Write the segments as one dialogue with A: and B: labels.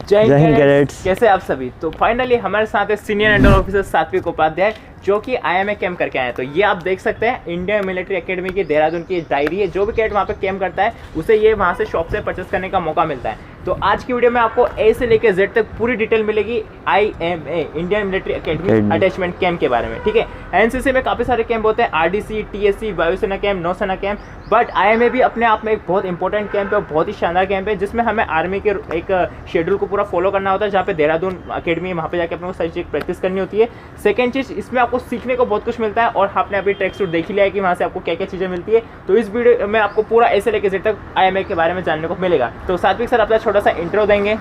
A: जय हिंद
B: कैडेट्स।
A: कैसे आप सभी। तो फाइनली हमारे साथ है सीनियर अंडर ऑफिसर सात्विक उपाध्याय जो कि IMA कैंप करके आए हैं। तो ये आप देख सकते हैं इंडियन मिलिट्री एकेडमी की देहरादून की डायरी है। जो भी कैडेट वहाँ पे कैंप करता है उसे ये वहाँ से शॉप से परचेस करने का मौका मिलता है। तो आज की वीडियो में आपको A से लेकर Z तक पूरी डिटेल मिलेगी IMA Indian military academy attachment camp के बारे में। ठीक है, एनसीसी में काफ़ी सारे कैंप होते हैं, RDC, TSC, वायुसेना कैंप, नौसेना कैंप, बट IMA भी अपने आप में एक बहुत इंपॉर्टेंट कैंप है और बहुत ही शानदार कैंप है जिसमें हमें आर्मी के एक शेड्यूल को पूरा फॉलो करना होता है। जहाँ पे देहरादून अकेडमी है, वहाँ पे जाकर अपने को सारी चीज़ प्रैक्टिस करनी होती है। सेकंड चीज़, इसमें आपको सीखने को बहुत कुछ मिलता है और आपने अभी ट्रैक सूट देख ही लिया है कि वहाँ से आपको क्या क्या चीज़ें मिलती है। तो इस वीडियो में आपको पूरा ऐसे लेके Z तक IMA के बारे में जानने को मिलेगा। तो सात्विक सर अपना छोटा सा इंट्रो देंगे।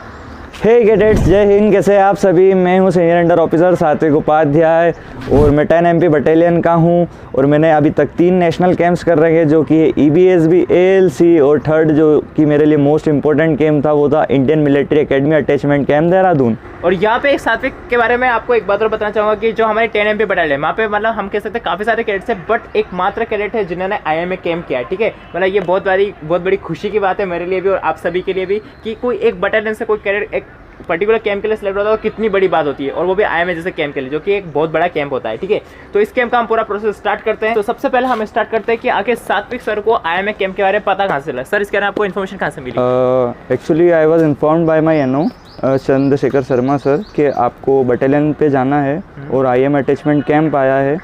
B: हे कैडेट्स, जय हिंद। कैसे आप सभी। मैं हूं सीनियर अंडर ऑफिसर सात्विक उपाध्याय और मैं 10 MP बटालियन का हूं और मैंने अभी तक 3 नेशनल कैंप्स कर रखे हैं जो कि EBSB, ALC और थर्ड जो कि मेरे लिए मोस्ट इंपॉर्टेंट कैंप था वो था Indian military academy attachment camp Dehradun.
A: और यहाँ पे एक सात्विक के बारे में आपको एक बात और बताना चाहूँगा कि जो हमारे 10 MP बटालियन वहाँ पे मतलब हम कह सकते हैं काफ़ी सारे कैडेट्स हैं, बट एक मात्र कैडेट है जिन्होंने IMA कैंप किया है। ठीक है, मतलब ये बहुत बड़ी खुशी की बात है मेरे लिए भी और आप सभी के लिए भी कि कोई एक बटालियन से कोई कैडेट एक पर्टिकुलर कैंप के लिए सिलेक्ट होता है, कितनी बड़ी बात होती है, और वो भी IMA जैसे कैंप के लिए जो कि एक बहुत बड़ा कैंप होता है। ठीक है, तो इस कैंप का हम पूरा प्रोसेस स्टार्ट करते हैं। तो सबसे पहले हम स्टार्ट करते हैं कि आखिर सात्विक सर को IMA कैंप के बारे में पता कहाँ से चला। सर इसके बारे में आपको इन्फॉर्मेशन कहाँ से मिली?
B: Actually I was informed by my NO Chandrashekhar Sharma sir कि आपको बटालियन पे जाना है और IMA अटैचमेंट कैंप आया है।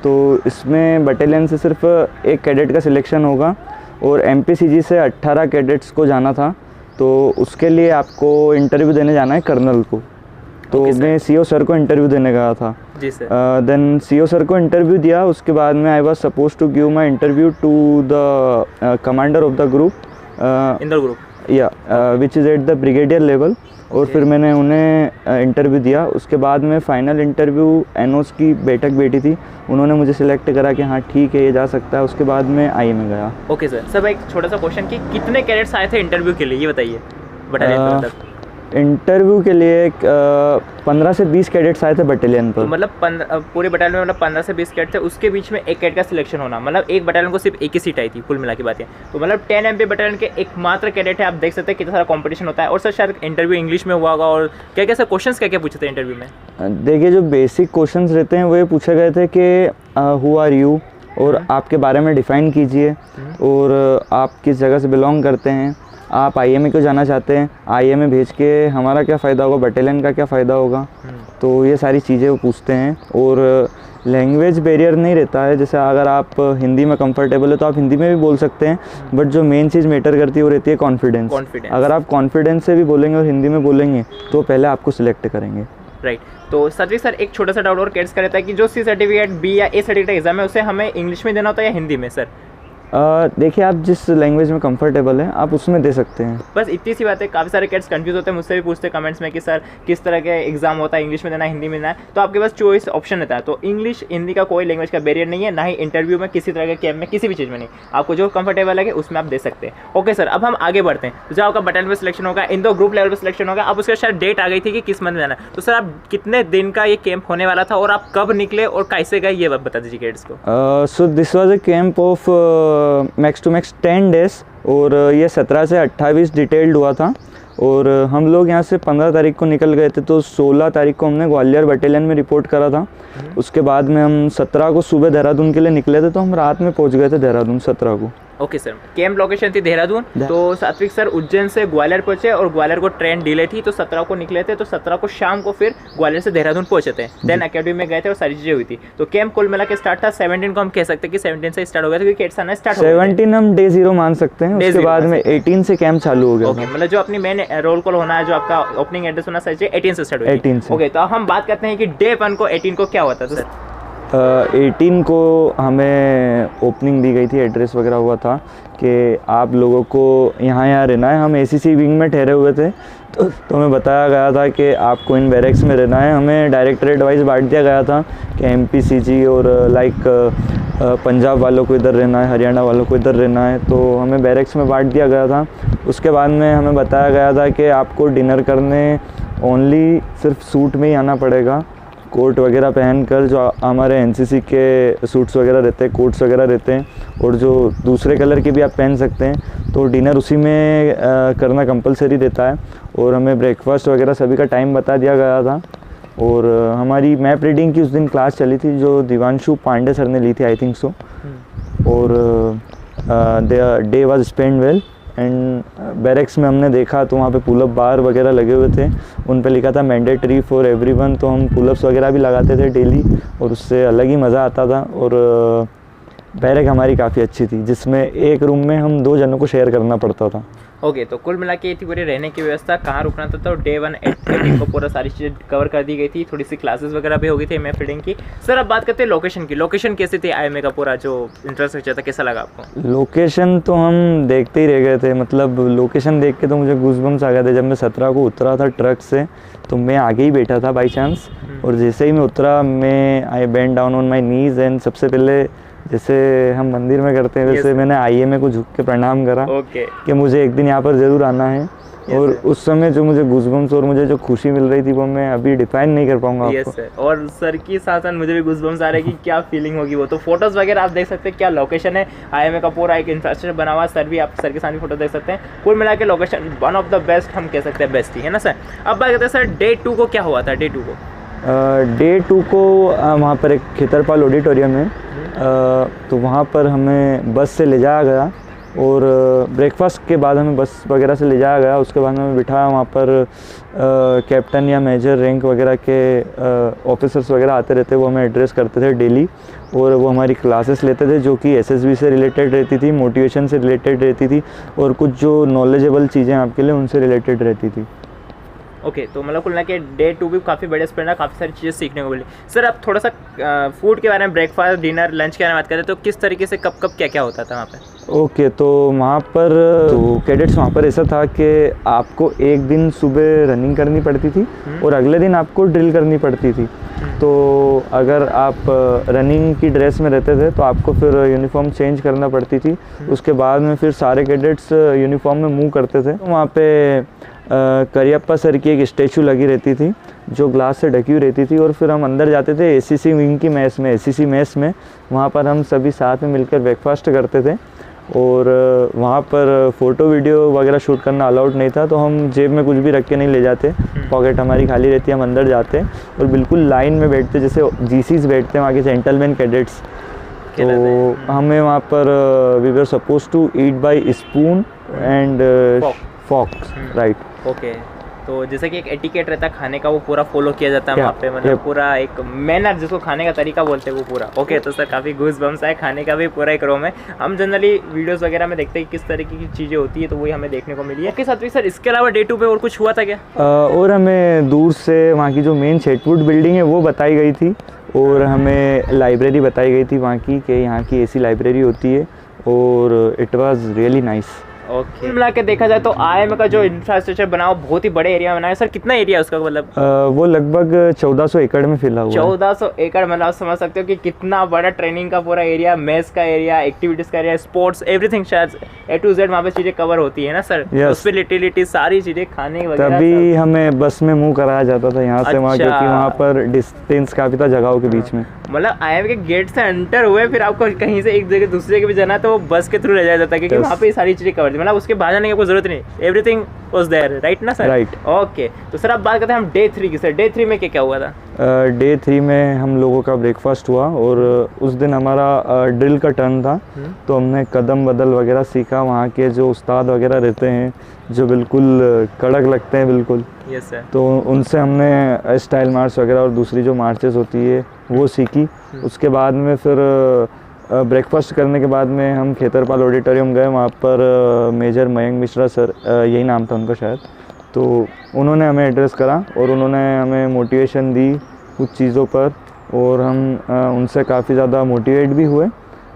B: तो इसमें बटालियन से सिर्फ एक कैडेट का सिलेक्शन होगा और MPCG से 18 कैडेट्स को जाना था। तो उसके लिए आपको इंटरव्यू देने जाना है कर्नल को। तो मैं CO सर को इंटरव्यू देने गया था
A: जी सर।
B: देन CO सर को इंटरव्यू दिया। उसके बाद में I was suppose to give my interview to the commander of the group
A: under group
B: which is at the brigadier level. और फिर मैंने उन्हें इंटरव्यू दिया। उसके बाद में फ़ाइनल इंटरव्यू NOs की बैठक बैठी थी, उन्होंने मुझे सिलेक्ट करा कि हाँ ठीक है ये जा सकता है। उसके बाद में IMA गया।
A: Okay sir. सब एक छोटा सा क्वेश्चन कि कितने कैडेट्स आए थे इंटरव्यू के लिए ये बताइए बटालियन पर?
B: इंटरव्यू के लिए 15 से 20 कैडेट्स आए थे बटालियन पर।
A: तो मतलब पूरे बटालियन में मतलब 15 से 20 कैडेट थे, उसके बीच में एक कैडेट का सिलेक्शन होना, मतलब एक बटालियन को सिर्फ एक ही सीट आई थी कुल मिला की बात है। तो मतलब 10 MP बटालियन के एकमात्र कैडेट है। आप देख सकते हैं कितना सारा कंपटीशन होता है। और सर शायद इंटरव्यू इंग्लिश में हुआ होगा, और क्या क्या सर क्वेश्चन क्या क्या पूछे थे इंटरव्यू में?
B: देखिए, जो बेसिक क्वेश्चन रहते हैं वो ये पूछे गए थे कि हु आर यू, और आपके बारे में डिफ़ाइन कीजिए, और आप किस जगह से बिलोंग करते हैं, आप IMA क्यों जाना चाहते हैं, IMA भेज के हमारा क्या फ़ायदा होगा, बटालियन का क्या फ़ायदा होगा। तो ये सारी चीज़ें वो पूछते हैं। और लैंग्वेज बैरियर नहीं रहता है, जैसे अगर आप हिंदी में कंफर्टेबल है तो आप हिंदी में भी बोल सकते हैं, बट जो मेन चीज़ मैटर करती है वो रहती है कॉन्फिडेंस। अगर आप कॉन्फिडेंस से भी बोलेंगे और हिंदी में बोलेंगे तो पहले आपको सिलेक्ट करेंगे।
A: राइट। तो सात्विक सर एक छोटा सा डाउट और कैट्स का रहता है कि जो C सर्टिफिकेट, B या A सर्टिफिकेट एग्जाम है उसे हमें इंग्लिश में देना होता है या हिंदी में सर?
B: देखिए, आप जिस लैंग्वेज में कंफर्टेबल हैं आप उसमें दे सकते हैं।
A: बस इतनी सी बात है। काफ़ी सारे कैट्स कंफ्यूज होते हैं, मुझसे भी पूछते हैं कमेंट्स में कि सर किस तरह के एग्जाम होता है, इंग्लिश में देना है हिंदी में देना है। तो आपके पास चॉइस ऑप्शन रहता है। तो इंग्लिश हिंदी का कोई लैंग्वेज का बैरियर नहीं है, ना ही इंटरव्यू में किसी तरह के कैंप में किसी भी चीज़ में नहीं। आपको जो कंफर्टेबल लगे उसमें आप दे सकते हैं। ओके सर, अब हम आगे बढ़ते हैं। तो जब आपका बटालियन में सिलेक्शन होगा, इन दो ग्रुप लेवल पर सिलेक्शन होगा, अब उसका शायद डेट आ गई थी कि किस मंथ में जाना है। तो सर आप कितने दिन का ये कैंप होने वाला था और आप कब निकले और कैसे गए ये बता दीजिए कैडेट्स को।
B: So this was a camp of max to max 10 days और ये 17 से 28 डिटेल्ड हुआ था। और हम लोग यहाँ से 15 तारीख को निकल गए थे। तो 16 तारीख को हमने ग्वालियर बटालियन में रिपोर्ट करा था। उसके बाद में हम 17 को सुबह देहरादून के लिए निकले थे, तो हम रात में पहुँच गए थे देहरादून 17 को।
A: ओके सर, कैंप लोकेशन थी देहरादून। तो सात्विक सर उज्जैन से ग्वालियर पहुंचे और ग्वालियर को ट्रेन डिले थी, तो 17 को निकले थे। तो 17 को शाम को फिर ग्वालियर से देहरादून पहुंचे थे। देन अकेडमी में गए थे और सारी चीज़ें हुई थी। तो कैंप कुल मिला के स्टार्ट था 17 को, हम कह सकते हैं कि 17 से स्टार्ट हो गया था क्योंकि कैट्स आना स्टार्ट हो गया।
B: 17 हम डे 0 मान सकते हैं। उसके बाद में 18 से कैंप चालू हो गया।
A: ओके, मतलब जो अपनी मेन रोल कॉल होना है, जो आपका ओपनिंग एड्रेस होना चाहिए, 18 से स्टार्ट हुई।
B: 18 से।
A: ओके, तो हम बात करते हैं कि डे 1 को 18 को क्या होता था?
B: 18 को हमें ओपनिंग दी गई थी, एड्रेस वगैरह हुआ था कि आप लोगों को यहाँ रहना है। हम ACC विंग में ठहरे हुए थे, तो हमें बताया गया था कि आपको इन बैरक्स में रहना है। हमें डायरेक्टरेट वाइज बांट दिया गया था कि MPCG और लाइक पंजाब वालों को इधर रहना है, हरियाणा वालों को इधर रहना है। तो हमें बैरक्स में बांट दिया गया था। उसके बाद में हमें बताया गया था कि आपको डिनर करने ओनली सिर्फ सूट में ही आना पड़ेगा। कोट वगैरह पहनकर, जो हमारे NCC के सूट्स वगैरह रहते हैं, कोट्स वगैरह रहते हैं, और जो दूसरे कलर के भी आप पहन सकते हैं। तो डिनर उसी में करना कंपलसरी रहता है। और हमें ब्रेकफास्ट वगैरह सभी का टाइम बता दिया गया था। और हमारी मैप रीडिंग की उस दिन क्लास चली थी जो दिवांशु पांडे सर ने ली थी, आई थिंक सो। और the day was spend well. And barracks में हमने देखा तो वहाँ पे पुलअप बार वगैरह लगे हुए थे, उन पे लिखा था मैंडेटरी फॉर एवरीवन। तो हम पुलअप्स वगैरह भी लगाते थे डेली और उससे अलग ही मज़ा आता था। और बैरक हमारी काफ़ी अच्छी थी, जिसमें एक रूम में हम 2 जनों को शेयर करना पड़ता था।
A: ओके, तो कुल मिला के ये थी पूरी रहने की व्यवस्था, कहाँ रुकना था। तो डे 1 को पूरा सारी चीज़ें कवर कर दी गई थी, थोड़ी सी क्लासेस वगैरह भी हो गई थी मैप रीडिंग की। सर अब बात करते हैं लोकेशन की। लोकेशन कैसी थी IMA का पूरा जो इंफ्रास्ट्रक्चर था, कैसा लगा आपको?
B: लोकेशन तो हम देखते ही रह गए थे, मतलब लोकेशन देख के तो मुझे गूज़बम्स आ गए थे। जब मैं 17 को उतरा था ट्रक से तो मैं आगे ही बैठा था बाई चांस, और जैसे ही मैं उतरा मैं I bend down on my knees and सबसे पहले जैसे हम मंदिर में करते हैं वैसे मैंने IMA को झुक के प्रणाम करा कि मुझे एक दिन यहाँ पर ज़रूर आना है। और उस समय जो मुझे गूज़बम्स और मुझे जो खुशी मिल रही थी वो मैं अभी डिफाइन नहीं कर पाऊंगा आपको।
A: सर, और सर की साथ साथ मुझे भी गूज़बम्स आ रहे हैं कि क्या फीलिंग होगी वो। तो फोटोज़ वगैरह आप देख सकते हैं, क्या लोकेशन है। IMA का पूरा एक इंफ्रास्ट्रक्चर बना हुआ। सर भी, आप सर के साथ भी फोटो देख सकते हैं। कुल मिला के location one of the best, हम कह सकते हैं बेस्ट ही है ना सर। अब बात करते हैं सर डे 2 को क्या हुआ था। डे 2 को
B: डे 2 को वहाँ पर एक खेतरपाल ऑडिटोरियम है, तो वहाँ पर हमें बस से ले जाया गया। और ब्रेकफास्ट के बाद हमें बस वगैरह से ले जाया गया। उसके बाद हमें बिठाया वहाँ पर कैप्टन या मेजर रैंक वगैरह के ऑफिसर्स वगैरह आते रहते, वो हमें एड्रेस करते थे डेली। और वो हमारी क्लासेस लेते थे जो कि SSB से रिलेटेड रहती थी, मोटिवेशन से रिलेटेड रहती थी, और कुछ जो नॉलेजेबल चीज़ें आपके लिए उनसे रिलेटेड रहती थी।
A: ओके, तो मतलब कुल ना कि डे 2 भी काफ़ी बढ़िया स्पेंड है, काफ़ी सारी चीज़ें सीखने को मिली। सर अब थोड़ा सा फूड के बारे में, ब्रेकफास्ट, डिनर, लंच के बारे में बात करें तो किस तरीके से कब कब क्या क्या होता था वहाँ पे? ओके,
B: तो वहाँ पर तो कैडेट्स वहाँ पर ऐसा था कि आपको एक दिन सुबह रनिंग करनी पड़ती थी और अगले दिन आपको ड्रिल करनी पड़ती थी। तो अगर आप रनिंग की ड्रेस में रहते थे तो आपको फिर यूनिफॉर्म चेंज करना पड़ती थी। उसके बाद में फिर सारे कैडेट्स यूनिफॉर्म में मूव करते थे। वहाँ पे करियप्पा सर की एक स्टैचू लगी रहती थी जो ग्लास से ढकी हुई रहती थी। और फिर हम अंदर जाते थे ACC विंग की मेस में, ACC मेस में। वहाँ पर हम सभी साथ में मिलकर ब्रेकफास्ट करते थे। और वहाँ पर फ़ोटो वीडियो वगैरह शूट करना अलाउड नहीं था, तो हम जेब में कुछ भी रख के नहीं ले जाते, पॉकेट हमारी खाली रहती है। हम अंदर जाते और बिल्कुल लाइन में बैठते जैसे GCs बैठते हैं वहाँ के जेंटलमैन कैडेट्स। तो हमें वहाँ पर we were suppose to eat by spoon and forks, right.
A: Okay, तो जैसे कि एक एटिकेट रहता है खाने का, वो पूरा फॉलो किया जाता है वहाँ पे, मतलब पूरा एक मैनर जिसको खाने का तरीका बोलते हैं वो पूरा। ओके, तो सर काफ़ी गूज़बम्स है, खाने का भी पूरा एक रोम है। हम जनरली वीडियोस वगैरह में देखते हैं किस तरीके की चीज़ें होती है, तो वही हमें देखने को मिली है। ओके साथ ही सर इसके अलावा डे 2 पे और कुछ हुआ था क्या?
B: और हमें दूर से वहाँ की जो मेन शेटवुड बिल्डिंग है वो बताई गई थी, और हमें लाइब्रेरी बताई गई थी वहाँ की कि यहाँ की ऐसी लाइब्रेरी होती है, और it was really nice.
A: Okay, मिला के देखा जाए तो IMA का जो इंफ्रास्ट्रक्चर बना हुआ बहुत ही बड़े एरिया में बना है। सर कितना एरिया है उसका, मतलब?
B: वो लगभग 1400 एकड़ में फैला हुआ है।
A: 1400 एकड़, मतलब आप समझ सकते हो कि कितना बड़ा ट्रेनिंग का पूरा एरिया, मेस का एरिया, एक्टिविटीज का एरिया, स्पोर्ट्स, एवरीथिंग, शायद A to Z वहाँ पे चीजें कवर होती है ना सर। हॉस्पिटैलिटी, सारी चीजें, खाने वगैरह।
B: तभी हमें बस में मूव कराया जाता था यहाँ से वहाँ, क्योंकि वहाँ पर डिस्टेंस काफी था जगहों के बीच में।
A: मतलब IMA के गेट से एंटर हुए, फिर आपको कहीं से एक जगह दूसरी जगह भी जाना है तो वो बस के थ्रू ले जाया जाता है, क्योंकि वहाँ पे सारी चीजें कवर थी, मतलब उसके बाहर जाने की कोई जरूरत नहीं, एवरीथिंग वाज देयर, राइट ना सर?
B: राइट।
A: ओके, तो सर अब बात करते हैं हम डे 3 की। सर डे 3 में क्या क्या हुआ था?
B: डे 3 में हम लोगों का ब्रेकफास्ट हुआ, और उस दिन हमारा ड्रिल का टर्न था। तो हमने कदम बदल वगैरह सीखा। वहाँ के जो उस्ताद वगैरह रहते हैं जो बिल्कुल कड़क लगते हैं बिल्कुल,
A: यस सर, तो
B: उनसे हमने स्टाइल मार्च वगैरह और दूसरी जो मार्चेस होती है वो सीखी। उसके बाद में फिर ब्रेकफास्ट करने के बाद में हम खेतरपाल ऑडिटोरियम गए। वहाँ पर मेजर मयंक मिश्रा सर, यही नाम था उनका शायद, तो उन्होंने हमें एड्रेस करा और उन्होंने हमें मोटिवेशन दी कुछ चीज़ों पर, और हम उनसे काफ़ी ज़्यादा मोटिवेट भी हुए।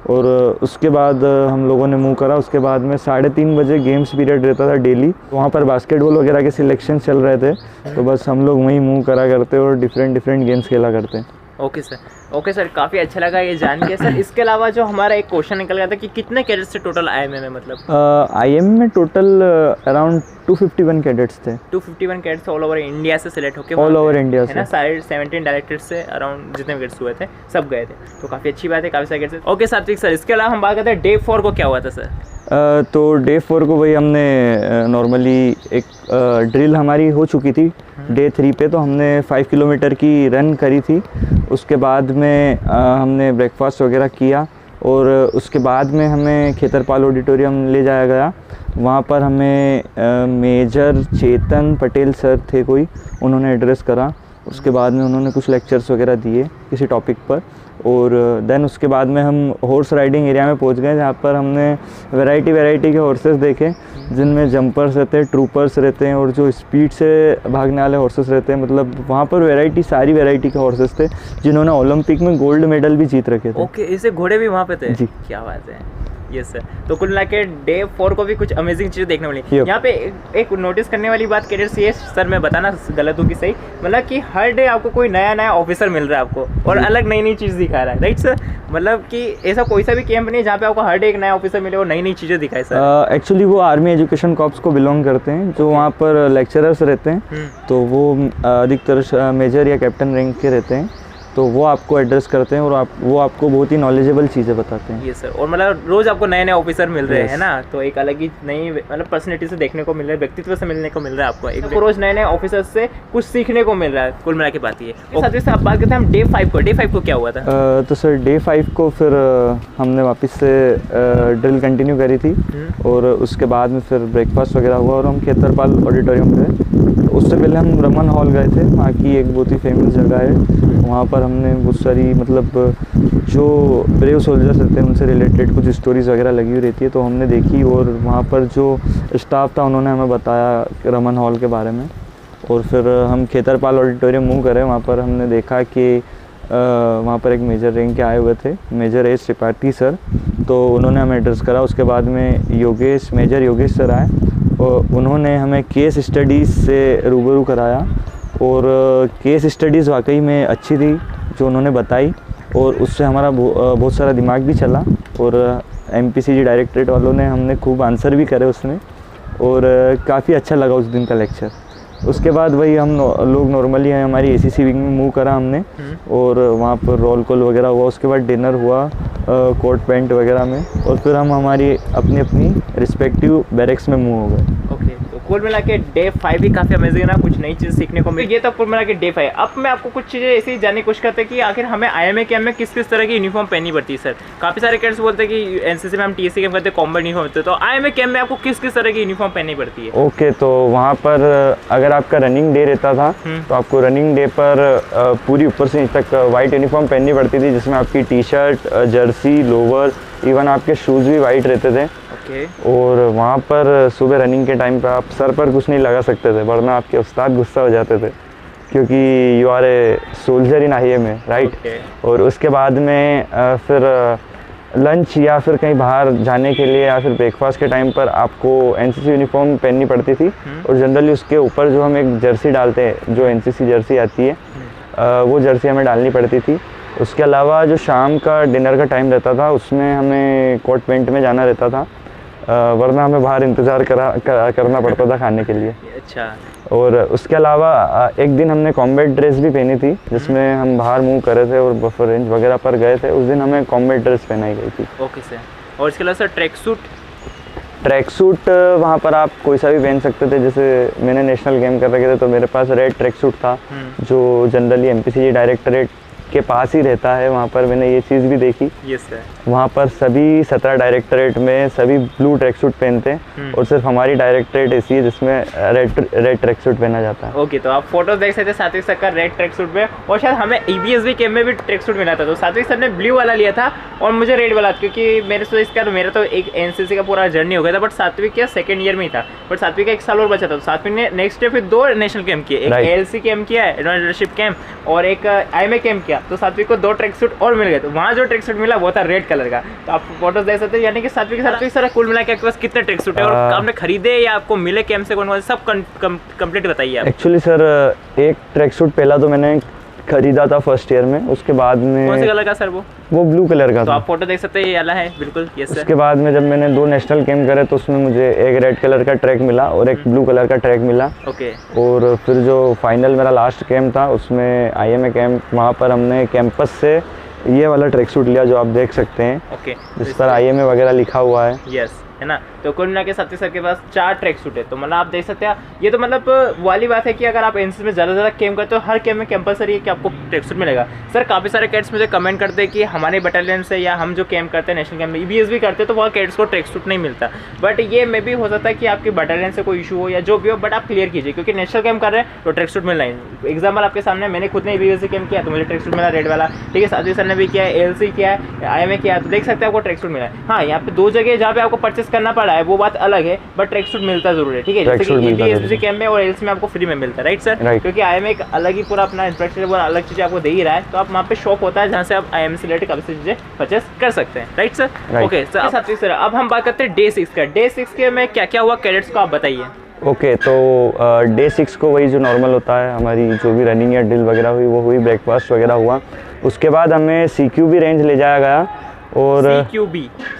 B: और उसके बाद हम लोगों ने मूव करा। उसके बाद में 3:30 बजे गेम्स पीरियड रहता था डेली, वहाँ पर बास्केटबॉल वगैरह के सिलेक्शन चल रहे थे, तो बस हम लोग वहीं मूव करा करते और डिफरेंट गेम्स खेला करते।
A: ओके सर, काफ़ी अच्छा लगा ये जान के सर। इसके अलावा जो हमारा एक क्वेश्चन निकल गया था कि कितने कैडेट्स से टोटल आईएमए में, मतलब
B: आईएम में टोटल अराउंड 251 कैडेट्स थे।
A: 251 कैडेट्स ऑल ओवर इंडिया से सिलेक्ट होके
B: ऑल ओवर इंडिया
A: है ना, सारे 17 डायरेक्टर्स से अराउंड जितने कैडेट्स हुए थे सब गए थे, तो काफ़ी अच्छी बात है, काफ़ी सारे कैडेट्स। ओके सात्विक सर, इसके अलावा हम बात करते हैं डे 4 को क्या हुआ था सर?
B: तो डे 4 को वही हमने नॉर्मली एक ड्रिल हमारी हो चुकी थी। डे 3 पे तो हमने 5 किलोमीटर की रन करी थी। उसके बाद में हमने ब्रेकफास्ट वगैरह किया और उसके बाद में हमें खेतरपाल ऑडिटोरियम ले जाया गया। वहाँ पर हमें मेजर चेतन पटेल सर थे कोई, उन्होंने एड्रेस करा। उसके बाद में उन्होंने कुछ लेक्चर्स वगैरह दिए किसी टॉपिक पर, और देन उसके बाद में हम हॉर्स राइडिंग एरिया में पहुंच गए, जहाँ पर हमने वैरायटी के हॉर्सेस देखे, जिनमें जंपर्स रहते हैं, ट्रूपर्स रहते हैं और जो स्पीड से भागने वाले हॉर्सेस रहते हैं। मतलब वहाँ पर सारी वैरायटी के हॉर्सेस थे जिन्होंने ओलंपिक में गोल्ड मेडल भी जीत रखे थे।
A: ओके, इसे घोड़े भी वहाँ पे थे
B: जी,
A: क्या बात है। यस सर, तो कुल मिला के डे 4 को भी कुछ अमेजिंग चीज़ें देखने मिली। यहाँ पे एक नोटिस करने वाली बात कैडेट्स ये सर, मैं बताना गलत हूँ कि सही, मतलब कि हर डे आपको कोई नया ऑफिसर मिल रहा है आपको और अलग नई चीज़ दिखा रहा है, राइट सर? मतलब कि ऐसा कोई सा भी कैंप नहीं है जहाँ पे आपको हर डे एक नया ऑफिसर मिले और नई चीज़ें दिखाए सर।
B: एक्चुअली वो आर्मी एजुकेशन कॉर्प्स को बिलोंग करते हैं, जो वहाँ पर लेक्चरर्स रहते हैं, तो वो अधिकतर मेजर या कैप्टन रैंक के रहते हैं, तो वो आपको एड्रेस करते हैं और वो आपको बहुत ही नॉलेजेबल चीज़ें बताते हैं।
A: ये सर, और मतलब रोज़ आपको नए ऑफिसर मिल रहे हैं ना, तो एक अलग ही नई मतलब पर्सनैलिटी से देखने को मिल रहा है, व्यक्तित्व से मिलने को मिल रहा है आपको, एक रोज़ नए ऑफिसर से कुछ सीखने को मिल रहा है। कुल मिला के बात ये साथ ही आप बात करते हैं हम डे 5 को। डे 5 को क्या हुआ था?
B: तो सर डे 5 को फिर हमने वापस से ड्रिल कंटिन्यू करी थी और उसके बाद में फिर ब्रेकफास्ट वगैरह हुआ और हम खेतरपाल ऑडिटोरियम गए। उससे पहले हम रमन हॉल गए थे, वहाँ की एक बहुत ही फेमस जगह है। वहाँ पर हमने बहुत सारी मतलब जो ब्रेव सोल्जर्स रहते हैं उनसे रिलेटेड कुछ स्टोरीज़ वगैरह लगी हुई रहती है, तो हमने देखी और वहाँ पर जो स्टाफ था उन्होंने हमें बताया रमन हॉल के बारे में। और फिर हम खेतरपाल ऑडिटोरियम मूव करें, वहाँ पर हमने देखा कि वहाँ पर एक मेजर रैंक के आए हुए थे, मेजर एस त्रिपाठी सर, तो उन्होंने हमें एड्रेस करा। उसके बाद में मेजर योगेश सर आए और उन्होंने हमें केस स्टडीज़ से रूबरू कराया और केस स्टडीज़ वाकई में अच्छी थी जो उन्होंने बताई, और उससे हमारा बहुत सारा दिमाग भी चला और MPCG डायरेक्टरेट वालों ने हमने खूब आंसर भी करे उसमें, और काफ़ी अच्छा लगा उस दिन का लेक्चर। उसके बाद वही हम लोग नॉर्मली हैं, हमारी ACC विंग में मूव करा हमने और वहाँ पर रोल कॉल वगैरह हुआ। उसके बाद डिनर हुआ कोट पैंट वगैरह में, और फिर हम हमारी अपनी रिस्पेक्टिव बैरक्स में मूव हो गए।
A: ओके, तो कुल मिला के डे 5 भी काफ़ी अमेजिंग है ना, कुछ नई चीज़ सीखने को मिली। ये तो कुल मिला के डे 5। अब मैं आपको कुछ चीज़ें ऐसी जानने की कोशिश करते हैं कि आखिर हमें IMA कैंप में किस किस तरह की यूनिफॉर्म पहननी पड़ती है सर। काफ़ी सारे कैडेट्स बोलते हैं कि NCC में हम TSC कैंप करते हैं कॉम्बैट यूनिफॉर्म होते हैं, तो IMA कैंप में आपको किस किस तरह की यूनिफॉर्म पहननी पड़ती है?
B: ओके, तो वहाँ पर अगर आपका रनिंग डे रहता था तो आपको रनिंग डे पर पूरी ऊपर से नीचे तक वाइट यूनिफॉर्म पहननी पड़ती थी, जिसमें आपकी टी-शर्ट, जर्सी, लोवर, इवन आपके शूज़ भी वाइट रहते थे। और वहाँ पर सुबह रनिंग के टाइम पे आप सर पर कुछ नहीं लगा सकते थे, वरना आपके उस्ताद गुस्सा हो जाते थे, क्योंकि you are a soldier in IMA, right. और उसके बाद में फिर लंच या फिर कहीं बाहर जाने के लिए या फिर ब्रेकफास्ट के टाइम पर आपको NCC यूनिफॉर्म पहननी पड़ती थी, और जनरली उसके ऊपर जो हम एक जर्सी डालते हैं, जो NCC जर्सी आती है, वो जर्सी हमें डालनी पड़ती थी। उसके अलावा जो शाम का डिनर का टाइम रहता था उसमें हमें कोट पैंट में जाना रहता था, वरना हमें बाहर इंतज़ार करना पड़ता था खाने के लिए।
A: अच्छा।
B: और उसके अलावा एक दिन हमने कॉम्बैट ड्रेस भी पहनी थी, जिसमें हम बाहर मूव कर रहे थे और बफर रेंज वगैरह पर गए थे। उस दिन हमें कॉम्बैट ड्रेस पहनाई गई थी।
A: Okay sir. और इसके अलावा सर ट्रैक सूट
B: वहाँ पर आप कोई सा भी पहन सकते थे। जैसे मैंने नेशनल गेम कर रखे थे तो मेरे पास रेड ट्रैक सूट था, जो जनरली MPCG डायरेक्टरेट के पास ही रहता है। वहाँ पर मैंने ये चीज़ भी देखी।
A: Yes sir.
B: वहाँ पर सभी 17 डायरेक्टरेट में सभी ब्लू ट्रैक सूट पहनते हैं, और सिर्फ हमारी डायरेक्टरेट ऐसी है जिसमें रेड ट्रैक सूट पहना जाता है।
A: ओके, तो आप फोटोज देख सकते हैं सात्विक सर का रेड ट्रैक सूट में, और शायद हमें EBSB कैंप में भी ट्रैक सूट मिला था, तो सात्विक सर ने ब्लू वाला लिया था और मुझे रेड वाला, क्योंकि मेरा तो एक NCC का पूरा जर्नी हो गया था, बट सात्विक क्या सेकंड ईयर में ही था, बट सात्विक का 1 साल और बचा था। तो सात्विक ने नेक्स्ट ईयर फिर 2 नेशनल कैंप किए, एक ALC कैंप किया है, एडवांस लीडरशिप कैंप, और एक IMA कैंप किया। तो सात्विक को 2 ट्रैक सूट और मिल गए, तो वहाँ जो ट्रैक सूट मिला वो था रेड कलर का। तो आप फोटोज देख सकते हैं, यानी कि सात्विक सर कुल मिला के आपके पास कितने ट्रैक सूट है, और आपने खरीदे या आपको मिले कैंप से, कौन सब कंप्लीट बताइए आप।
B: एक्चुअली सर एक ट्रैक सूट पहला तो मैंने खरीदा था फर्स्ट ईयर में। उसके बाद में
A: कौन से कलर का सर
B: वो ब्लू कलर का
A: तो
B: था।
A: आप फोटो देख सकते हैं, ये वाला है बिल्कुल। Yes sir.
B: उसके बाद में जब मैंने 2 नेशनल कैंप करे तो उसमें मुझे एक रेड कलर का ट्रैक मिला और एक ब्लू कलर का ट्रैक मिला।
A: ओके।
B: और फिर जो फाइनल मेरा लास्ट कैंप था उसमें IMA कैंप, वहाँ पर हमने कैंपस से ये वाला ट्रैक सूट लिया जो आप देख सकते हैं।
A: ओके।
B: जिस पर IMA वगैरह लिखा हुआ है।
A: यस, है ना। तो कुल मिला के साथी सर के पास 4 ट्रैक सूट है। तो मतलब आप देख सकते हैं, ये तो मतलब वाली बात है कि अगर आप एनसीसी में ज़्यादा कैम्प करते हो, हर कैम्प में कंपलसरी है कि आपको ट्रैक सूट मिलेगा। सर काफ़ी सारे कैड्स मुझे कमेंट करते हैं कि हमारे बटालियन से या हम जो कैम्प करते हैं नेशनल कैम्प में EBS भी करते हैं तो वहाँ कैड्स को ट्रैक सूट नहीं मिलता। बट ये मे भी हो सकता है कि आपके बटालियन से कोई इशू हो या जो भी हो, बट आप क्लियर कीजिए क्योंकि नेशनल कैम्प कर रहे हैं तो ट्रैक सूट मिलना ही। एग्जाम्पल आपके सामने, मैंने खुद ने EBS से कैम्प किया तो मुझे ट्रैक सूट मिला रेड वाला, ठीक है। साथी सर ने भी किया है, LC किया है, IMA किया है, तो देख सकते हैं आपको ट्रैक सूट मिला है। हाँ, यहाँ पे 2 जगह जहाँ पे आपको परचेस करना पड़ा है वो बात अलग है, बट ट्रैक सूट मिलता जरूर है, ठीक है। जैसे कि EBS कैम्प में और LC में आपको फ्री में मिलता है, राइट सर। क्योंकि IMA एक अलग ही पूरा अपना इंफ्रास्ट्रक्चर अलग चीज़ें आपको दे ही रहा है, तो आप वहाँ पे शॉप होता है जहाँ से आप IMA से रिलेटेड काफ़ी सारी चीज़ें परचेस कर सकते हैं, राइट सर। ओके सर, साथी सर अब हम बात करते हैं डे 6 का। डे 6 के में क्या क्या हुआ कैडेट्स को आप बताइए।
B: ओके, तो डे 6 को वही जो नॉर्मल होता है, हमारी जो भी रनिंग या ड्रिल वगैरह हुई वो हुई, ब्रेकफास्ट वगैरह हुआ। उसके बाद हमें CQB रेंज ले जाया गया और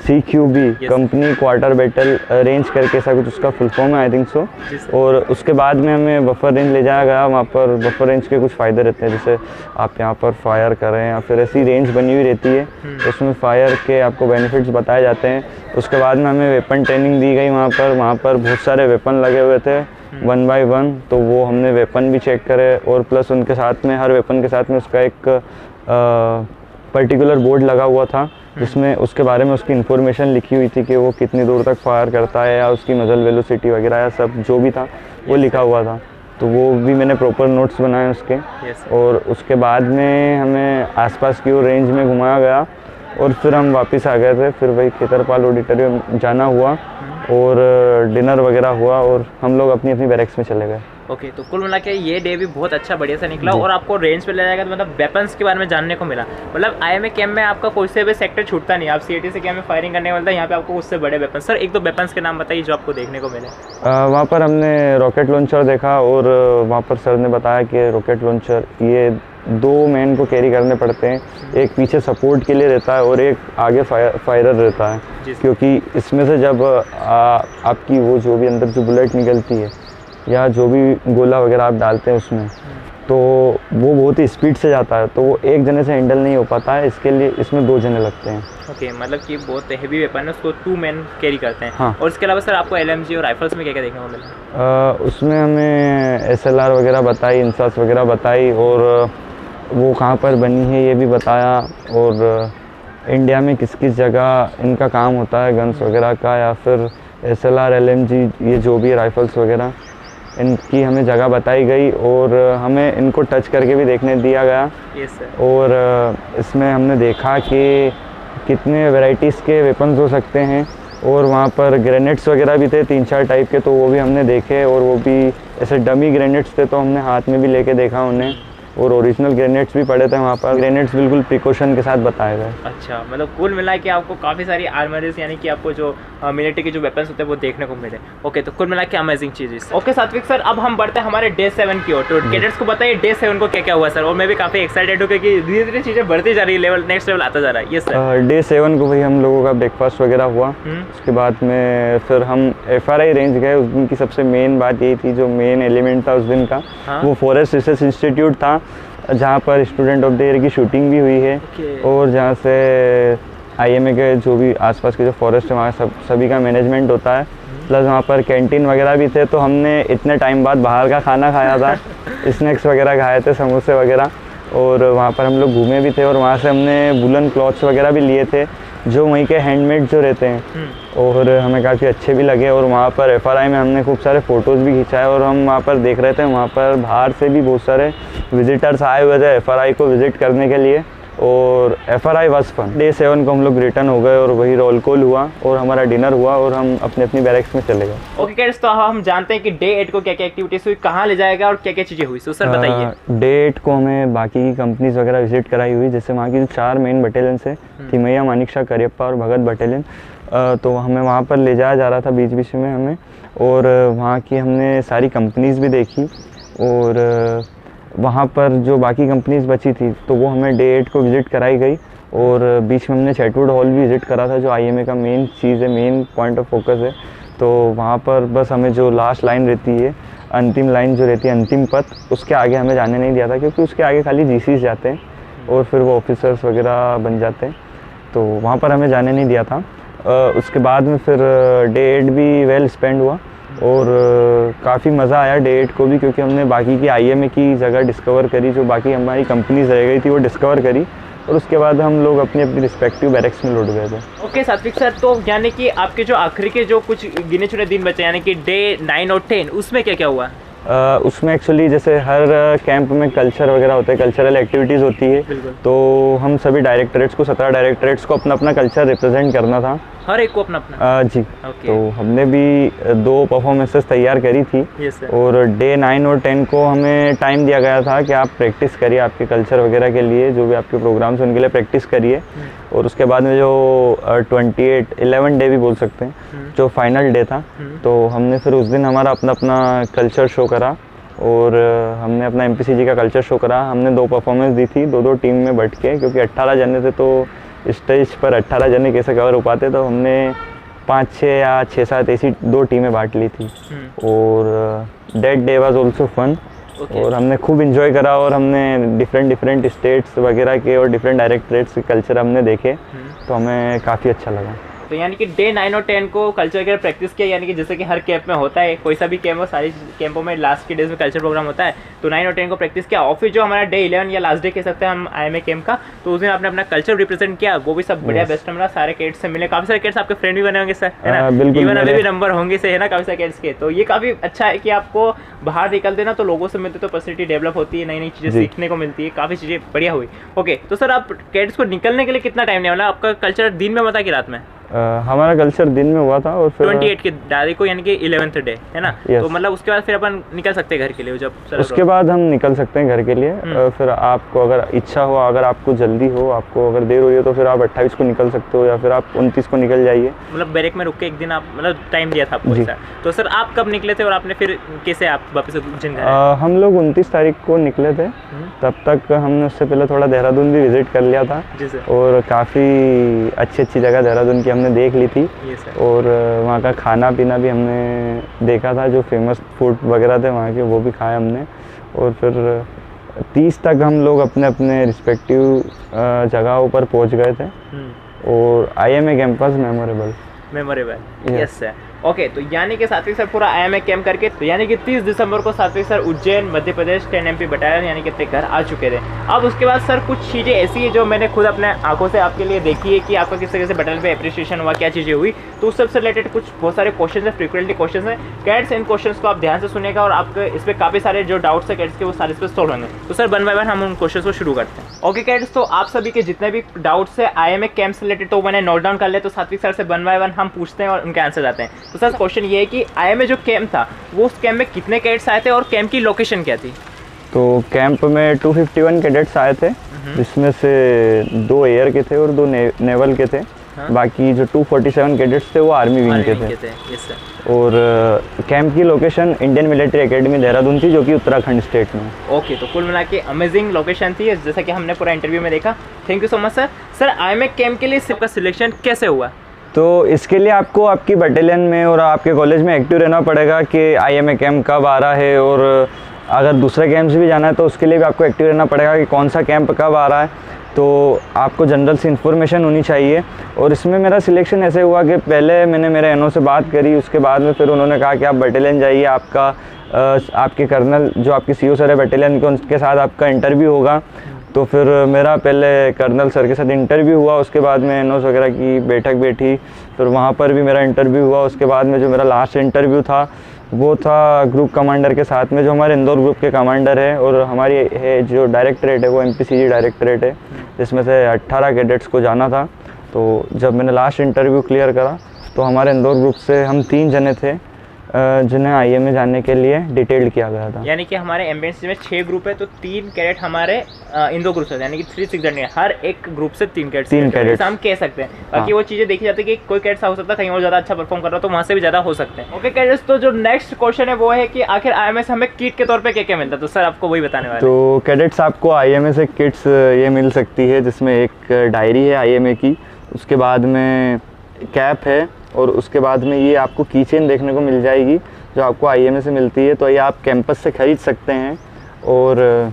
B: CQB company quarter battle range करके ऐसा कुछ उसका फुल फॉर्म है, आई थिंक सो। और उसके बाद में हमें बफर रेंज ले जाया गया। वहाँ पर बफर रेंज के कुछ फ़ायदे रहते हैं, जैसे आप यहाँ पर फायर करें या फिर ऐसी रेंज बनी हुई रहती है, उसमें फायर के आपको बेनिफिट्स बताए जाते हैं। उसके बाद में हमें वेपन ट्रेनिंग दी गई वहाँ पर बहुत सारे वेपन लगे हुए थे 1 by 1, तो वो हमने वेपन भी चेक करे और प्लस उनके साथ में हर वेपन के साथ में उसका एक पर्टिकुलर बोर्ड लगा हुआ था जिसमें उसके बारे में उसकी इन्फॉर्मेशन लिखी हुई थी कि वो कितनी दूर तक फायर करता है या उसकी मजल वेलोसिटी वगैरह या सब जो भी था वो लिखा हुआ था। तो वो भी मैंने प्रॉपर नोट्स बनाए उसके। और उसके बाद में हमें आसपास की ओर रेंज में घुमाया गया और फिर हम वापस आ गए थे। फिर वही खेतरपाल ऑडिटोरियम जाना हुआ और डिनर वगैरह हुआ और हम लोग अपनी अपनी बैरक्स में चले गए।
A: ओके, तो कुल मिला के ये डे भी बहुत अच्छा बढ़िया सा निकला और आपको रेंज पे ले जाएगा तो मतलब वेपन्स के बारे में जानने को मिला। मतलब IMA कैम्प में आपका कोई से भी सेक्टर छूटता नहीं, आप CAT से कैम्प में फायरिंग करने को मिलता है, यहाँ पे आपको उससे बड़े वेपन। सर एक दो वेपन्स के नाम बताइए जो आपको देखने को मिले।
B: वहाँ पर हमने रॉकेट लॉन्चर देखा और वहाँ पर सर ने बताया कि रॉकेट लॉन्चर ये 2 मैन को कैरी करने पड़ते हैं, एक पीछे सपोर्ट के लिए रहता है और एक आगे फायरर रहता है, क्योंकि इसमें से जब आपकी वो जो भी अंदर जो बुलेट निकलती है या जो भी गोला वगैरह आप डालते हैं उसमें, तो वो बहुत ही स्पीड से जाता है, तो वो एक जने से हैंडल नहीं हो पाता है, इसके लिए इसमें 2 जने लगते हैं।
A: ओके, मतलब कि बहुत हेवी वेपन है, उसको 2 मैन कैरी करते हैं।
B: हाँ।
A: और इसके अलावा सर आपको LMG और राइफल्स में क्या क्या देखने को मिला?
B: उसमें हमें SLR वगैरह बताई, इंसास वगैरह बताई और वो कहाँ पर बनी है ये भी बताया और इंडिया में किस किस जगह इनका काम होता है गन्स वगैरह का, या फिर SLR LMG ये जो भी राइफल्स वगैरह इनकी हमें जगह बताई गई और हमें इनको टच करके भी देखने दिया गया।
A: Yes sir.
B: और इसमें हमने देखा कि कितने वैरायटीज़ के वेपन्स हो सकते हैं और वहाँ पर ग्रेनेड्स वगैरह भी थे 3-4 टाइप के, तो वो भी हमने देखे और वो भी ऐसे डमी ग्रेनेड्स थे तो हमने हाथ में भी लेके देखा उन्हें, और ओरिजिनल ग्रेनेड्स भी पड़े थे वहाँ पर। ग्रेनेड्स बिल्कुल प्रिकॉशन के साथ बताए गए।
A: अच्छा, मतलब कुल मिला के आपको काफ़ी सारी आर्मरीज यानी कि आपको जो मिलिट्री के जो वेपन्स होते हैं वो देखने को मिले। ओके, तो कुल मिला के अमेजिंग चीज़ है। ओके सात्विक सर, अब हम बढ़ते हैं हमारे डे 7 की ओर। तो कैडेट्स को बताइए डे 7 को क्या क्या हुआ सर, और मैं भी काफ़ी एक्साइटेड हूँ क्योंकि धीरे धीरे चीज़ें बढ़ती जा रही है, लेवल नेक्स्ट लेवल आता जा रहा है। ये सर
B: डे 7 को भाई हम लोगों का ब्रेकफास्ट वगैरह हुआ। उसके बाद में फिर हम FRI रेंज गए। उस दिन की सबसे मेन बात यही थी, जो मेन एलिमेंट था उस दिन का, वो फॉरेस्ट रिसर्च इंस्टीट्यूट था जहाँ पर स्टूडेंट ऑफ द ईयर की शूटिंग भी हुई है। और जहाँ से IMA के जो भी आसपास के जो फॉरेस्ट है वहाँ सभी का मैनेजमेंट होता है, प्लस वहाँ पर कैंटीन वगैरह भी थे, तो हमने इतने टाइम बाद बाहर का खाना खाया था स्नैक्स वगैरह खाए थे, समोसे वगैरह, और वहाँ पर हम लोग घूमे भी थे और वहाँ से हमने वुलन क्लॉथ्स वगैरह भी लिए थे जो वहीं के हैंडमेड जो रहते हैं, और हमें काफ़ी अच्छे भी लगे। और वहाँ पर FRI में हमने खूब सारे फ़ोटोज़ भी खिंचाए और हम वहाँ पर देख रहे थे वहाँ पर बाहर से भी बहुत सारे विजिटर्स आए हुए थे FRI को विज़िट करने के लिए, और FRI वाज फन। डे 7 को हम लोग रिटर्न हो गए और वही रोल कॉल हुआ और हमारा डिनर हुआ और हम अपनी अपनी बैरक्स में चले गए।
A: ओके कैडेट्स, तो हम जानते हैं कि डे 8 को क्या क्या एक्टिविटीज हुई, कहाँ ले जाएगा और क्या क्या चीज़ें हुई, सर बताइए।
B: डे 8 को हमें बाकी की कंपनीज वगैरह विजिट कराई हुई, जैसे वहाँ की जो 4 मेन बटालियन है, थिमैया, मानिकशा, करियप्पा और भगत बटालियन, तो हमें वहाँ पर ले जाया जा रहा था बीच बीच में हमें, और वहाँ की हमने सारी कंपनीज भी देखी और वहाँ पर जो बाकी कंपनीज बची थी तो वो हमें डे 8 को विज़िट कराई गई, और बीच में हमने चैटवुड हॉल भी विज़िट करा था जो IMA का मेन चीज़ है, मेन पॉइंट ऑफ फोकस है। तो वहाँ पर बस हमें जो लास्ट लाइन रहती है, अंतिम लाइन जो रहती है, अंतिम पथ, उसके आगे हमें जाने नहीं दिया था, क्योंकि उसके आगे खाली GCs जाते हैं और फिर वो ऑफिसर्स वगैरह बन जाते हैं, तो वहाँ पर हमें जाने नहीं दिया था। उसके बाद में फिर डे 8 भी वेल स्पेंड हुआ, और काफ़ी मज़ा आया डे 8 को भी, क्योंकि हमने बाकी की IMA की जगह डिस्कवर करी, जो बाकी हमारी कंपनीज रह गई थी वो डिस्कवर करी, और उसके बाद हम लोग अपनी अपनी रिस्पेक्टिव बैरक्स में लौट गए थे।
A: ओके सात्विक सर, तो यानी कि आपके जो आखिरी के जो कुछ गिने चुने दिन बचे, यानी कि डे 9 और 10, उसमें क्या क्या हुआ?
B: उसमें एक्चुअली जैसे हर कैंप में कल्चर वगैरह होता है, कल्चरल एक्टिविटीज़ होती है, तो हम सभी डायरेक्टरेट्स को, 17 डायरेक्टरेट्स को अपना अपना कल्चर रिप्रेजेंट करना था,
A: हर एक को अपना अपना।
B: जी। तो हमने भी 2 परफॉर्मेंसेस तैयार करी थी, और डे 9 और 10 को हमें टाइम दिया गया था कि आप प्रैक्टिस करिए आपके कल्चर वगैरह के लिए, जो भी आपके प्रोग्राम्स उनके लिए प्रैक्टिस करिए। और उसके बाद में जो 11 डे भी बोल सकते हैं, जो फाइनल डे था, तो हमने फिर उस दिन हमारा अपना अपना कल्चर शो करा, और हमने अपना MPCG का कल्चर शो करा। हमने 2 परफॉर्मेंस दी थी, 2-2 टीम में बट के, क्योंकि 18 जने थे, तो स्टेज पर 18 जने कैसे कवर हो पाते, तो हमने 5-6 या 6-7 ऐसी 2 टीमें बांट ली थी। और that day was also fun, और हमने खूब इंजॉय करा, और हमने डिफरेंट स्टेट्स वगैरह के और डिफरेंट डायरेक्टरेट्स के कल्चर हमने देखे, तो हमें काफ़ी अच्छा लगा।
A: तो यानी कि डे 9 और 10 को कल्चर के प्रैक्टिस किया, यानी कि जैसे कि हर कैंप में होता है, कोई सा भी कैंप हो, सारी कैंपों में लास्ट के डेज में कल्चर प्रोग्राम होता है, तो 9 और 10 को प्रैक्टिस किया, और फिर जो हमारा डे 11 या लास्ट डे कह सकते हैं हम IMA कैंप का, तो उस दिन आपने अपना कल्चर रिप्रेजेंट किया, वो भी सब बढ़िया बेस्ट मिला, सारे कैड्स से मिले, काफ़ी सारे कैड्स आपके फ्रेंड भी बने होंगे सर, है ना? इवन अभी भी नंबर होंगे से, है ना, काफ़ी सारे कैड्स के। तो ये काफ़ी अच्छा है कि आपको बाहर निकलते ना, तो लोगों से मिलते तो पर्सनैलिटी डेवलप होती है, नई नई चीज़ें सीखने को मिलती है, काफ़ी चीज़ें बढ़िया हुई। ओके, तो सर आप कैड्स को निकलने के लिए कितना टाइम नहीं, मतलब आपका कल्चर दिन में होता कि रात में?
B: हमारा कल्चर दिन में हुआ था, और फिर
A: 28 के तारीख को, यानी कि 11th डे, है ना? तो मतलब उसके बाद फिर अपन निकल सकते हैं घर के लिए, जब
B: उसके बाद हम निकल सकते हैं घर के लिए। फिर आपको अगर इच्छा हो, अगर आपको जल्दी हो, आपको अगर देर हो रही है, तो फिर आप 28 को निकल सकते हो, या फिर आप 29 को निकल जाइए।
A: मतलब बैरक में रुक के एक दिन आप, मतलब टाइम दिया था आपको ऐसा। तो सर आप कब निकले थे, और आपने फिर कैसे आप वापस उज्जैन गए?
B: हम लोग 29 तारीख को निकले थे, तब तक हमने उससे पहले थोड़ा देहरादून भी विजिट कर लिया था, और काफ़ी अच्छी जगह देहरादून की हमने देख ली थी, और वहाँ का खाना पीना भी हमने देखा था, जो फेमस फूड वगैरह थे वहाँ के, वो भी खाए हमने। और फिर 30 तक हम लोग अपने अपने रिस्पेक्टिव जगहों पर पहुँच गए थे, और IMA campus memorable.
A: Yes sir. Okay, तो यानी कि सात्विक सर पूरा IMA कैंप करके, तो यानी कि 30 दिसंबर को सात्विक sir Ujjain Madhya Pradesh 10 MP battalion यानी कि अपने घर आ चुके थे। अब उसके बाद सर कुछ चीज़ें ऐसी है जो मैंने खुद अपने आंखों से आपके लिए देखी है कि आपका किस तरह से बटालियन पे अप्रिसिएशन हुआ, क्या चीज़ें हुई, तो उस सबसे रिलेटेड कुछ बहुत सारे क्वेश्चन है, फ्रिक्वेंटली क्वेश्चन है कैट्स। इन क्वेश्चन को आप ध्यान से सुनेगा, और आपके इस पर काफ़ी सारे जो डाउट्स है कैट्स के, वो सारे इस पर सोल्व होंगे। तो सर 1 बाय 1 हम उन क्वेश्चन को शुरू करते हैं। ओके कैट्स, तो आप सभी के जितने भी डाउट्स है IMA कैंप से रिलेटेड, तो मैंने नोट डाउन कर लिया, तो सात्विक सर से 1 बाय 1 हम पूछते हैं और उनके आंसर आते हैं। तो सर क्वेश्चन ये है कि IMA जो कैंप था, वो उस कैंप में कितने कैडेट्स आए थे, और कैंप की लोकेशन क्या थी?
B: तो कैंप में 251 कैडेट्स आए थे, जिसमें से 2 एयर के थे और 2 नेवल के थे। बाकी जो 247 कैडेट्स थे वो आर्मी विंग के थे।
A: Yes sir.
B: और कैंप की location Indian military academy Dehradun थी, जो कि उत्तराखंड स्टेट में।
A: ओके, तो कुल मिला के अमेजिंग लोकेशन थी, जैसा कि हमने पूरा इंटरव्यू में देखा। Thank you so much sir. Sir IMA camp के लिए आपका सिलेक्शन कैसे हुआ?
B: तो इसके लिए आपको आपकी बटालियन में और आपके कॉलेज में एक्टिव रहना पड़ेगा कि IMA कैंप कब आ रहा है, और अगर दूसरे कैंप्स भी जाना है तो उसके लिए भी आपको एक्टिव रहना पड़ेगा कि कौन सा कैंप कब आ रहा है। तो आपको जनरल से इन्फॉर्मेशन होनी चाहिए। और इसमें मेरा सिलेक्शन ऐसे हुआ कि पहले मैंने मेरे NO से बात करी, उसके बाद में फिर उन्होंने कहा कि आप बटालियन जाइए, आपके कर्नल जो आपके CO सर है बटालियन के, उनके साथ आपका इंटरव्यू होगा। तो फिर मेरा पहले कर्नल सर के साथ इंटरव्यू हुआ, उसके बाद में NOs वगैरह की बैठक बैठी, फिर वहाँ पर भी मेरा इंटरव्यू हुआ। उसके बाद में जो मेरा लास्ट इंटरव्यू था वो था ग्रुप कमांडर के साथ में, जो हमारे इंदौर ग्रुप के कमांडर है, और हमारी है जो डायरेक्टरेट है वो MPCG डायरेक्टरेट है, जिसमें से 18 कैडेट्स को जाना था। तो जब मैंने लास्ट इंटरव्यू क्लियर करा तो हमारे इंदौर ग्रुप से हम 3 जने थे, जिन्हें आईएम में जाने के लिए डिटेल्ड किया गया था।
A: यानी कि हमारे एम्बियंस में 6 ग्रुप है, तो 3 कैडेट हमारे इन 2 ग्रुप से, यानी कि 3 6 नहीं, हर एक ग्रुप से 3 कैडेट्स हम कह सकते हैं। बाकी वो चीज़ें देखी जाती है कि कोई कैडेट्स हो सकता है कहीं और ज़्यादा अच्छा परफॉर्म कर रहा हो तो वहाँ से भी ज़्यादा हो सकते हैं। ओके कैडेट्स, तो जो नेक्स्ट क्वेश्चन है वो है कि आखिर आईएमए से हमें किट के तौर पर क्या क्या मिलता है, तो सर आपको वही बताने वाले।
B: तो कैडेट्स आपको आईएमए से किट्स ये मिल सकती है, जिसमें एक डायरी है आईएमए की, उसके बाद में कैप है, और उसके बाद में ये आपको कीचेन देखने को मिल जाएगी जो आपको आईएमए से मिलती है। तो ये आप कैंपस से ख़रीद सकते हैं, और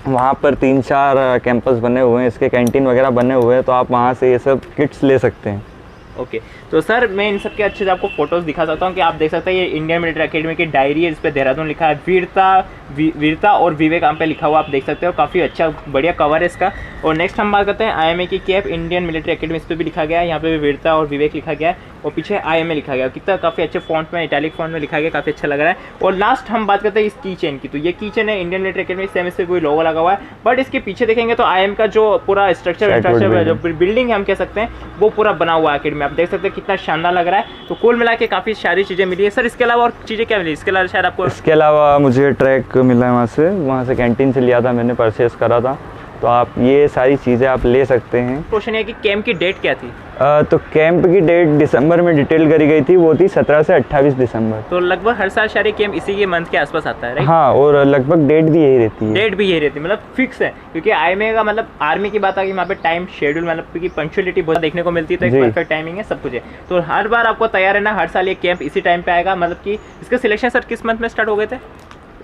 B: वहाँ पर 3-4 कैंपस बने हुए हैं, इसके कैंटीन वगैरह बने हुए हैं, तो आप वहाँ से ये सब किट्स ले सकते हैं।
A: ओके तो सर मैं इन सब के अच्छे से आपको फोटोज़ दिखा सकता हूँ कि आप देख सकते हैं ये इंडियन मिलिट्री एकेडमी की डायरी है, इस पर देहरादून लिखा है, वीरता और विवेक यहाँ पे लिखा हुआ आप देख सकते हो, काफ़ी अच्छा बढ़िया कवर है इसका। और नेक्स्ट हम बात करते हैं आईएमए की कैप, इंडियन मिलिट्री एकेडमी, इस पर भी लिखा गया है, यहाँ पे भी वीरता और विवेक लिखा गया है, और पीछे आईएमए लिखा गया, कितना काफ़ी अच्छे फॉन्ट में, इटैलिक फॉन्ट में लिखा गया, काफ़ी अच्छा लग रहा है। और लास्ट हम बात करते हैं इस की चेन की, तो ये की चेन है इंडियन मिलिट्री एकेडमी, सेम इस पर कोई लोगो लगा हुआ है, बट इसके पीछे देखेंगे तो आईएम का जो पूरा स्ट्रक्चर जो बिल्डिंग है हम कह सकते हैं वो पूरा बना हुआ है एकेडमी, आप देख सकते हैं कितना शानदार लग रहा है। तो कुल मिला के काफ़ी सारी चीज़ें मिली है। सर इसके अलावा और चीज़ें क्या मिली इसके अलावा शायद आपको?
B: इसके अलावा मुझे ट्रैक मिला है वहाँ से कैंटीन से लिया था मैंने, परचेस करा था, तो आप ये सारी चीज़ें आप ले सकते हैं।
A: क्वेश्चन है कि कैंप की डेट क्या थी?
B: तो कैंप की डेट दिसंबर में डिटेल करी गई थी, वो थी 17 से 28 दिसंबर।
A: तो लगभग हर साल शायद कैंप इसी के मंथ के आसपास आता है, राइट?
B: हाँ, और लगभग डेट भी यही रहती है।
A: डेट भी यही रहती है, मतलब फिक्स है, क्योंकि आईएमए का मतलब आर्मी की बात आ गई, वहाँ पे टाइम शेड्यूल मतलब की पंक्चुअलिटी बहुत देखने को मिलती है, तो एक परफेक्ट टाइमिंग है, सब कुछ है। तो हर बार आपको तैयार रहना, हर साल ये कैंप इसी टाइम पे आएगा। मतलब कि इसके सिलेक्शन सर किस मंथ में स्टार्ट हो गए थे?